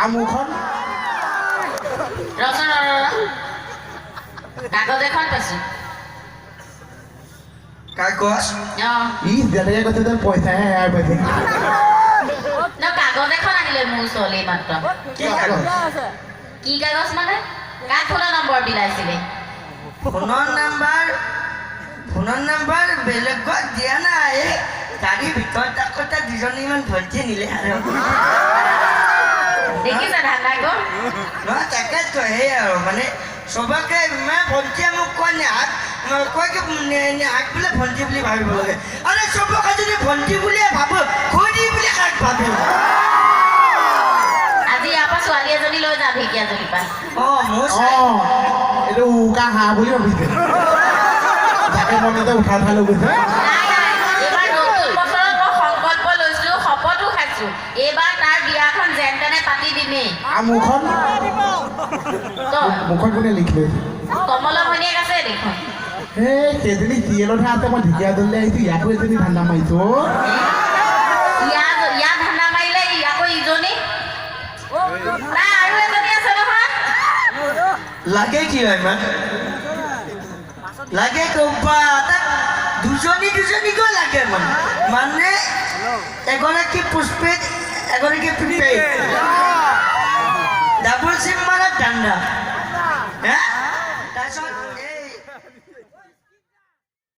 আমুখন ৰচন কাগজ এখন পাইছো কাগজ ই যেনেকে কৈছে যেন পইচাহে হেৰাই পাইছে কাগজ এখন আনিলে মোৰ ওচৰলৈ মাত্ৰ কি কাগজ কি কাগজ মানে কাৰ ফোনৰ নম্বৰ বিলাইছিলে ফোনৰ নাম্বাৰ বেলেগত দিয়া নাই গাড়ীৰ ভিতৰত থাকোঁতে দুজনীমান ভণ্টি নিলে আৰু দেখিছা ধান্দা গ'ল নহয় তাকেতো সেই আৰু মানে চবকে ইমান ভণ্টিয়ে মোক কয় হাত কয় কি হাত বোলে ভণ্টি বুলি ভাবিব লাগে আৰে চবকে যদি ভণ্টি বুলিয়ে ভাবো খুৰী বুলি কাক ভাবিম আজি ইয়াৰ পৰা ছোৱালী এজনী লৈ যাম ঢেকীয়াজুলিৰ পৰা মোৰ এইটো উকা হাঁহ বুলি ভাবিছে তাকে মনতে উঠাই লৈ গৈছে এইবাৰ নতুন বছৰত মই সংকল্প লৈছো শপতো খাইছো এইবাৰ তাৰ বিয়াখন যেন তেনে পাতি দিমেই মুখন কোনে লিখিলে কমলৰ ভনীয়েক আছে দেখোন সেই সেইজনী চিৰিয়েলতহে আছে মই ঢেকীয়াজুলিলৈ আহিছো ইয়াকো এজনী ধান্দা মাৰিছো ইয়াৰ ধান্দা মাৰিলে আকৌ ইজনী নাই আৰু এজনী আছে নহয় লাগে কি হয় ইমান লাগে কবা তাক দুজনীকো লাগে মানে এগৰাকী পুষ্পেড এগৰাকী প্ৰিপেইড ডাবল চিম মানে ঠাণ্ডা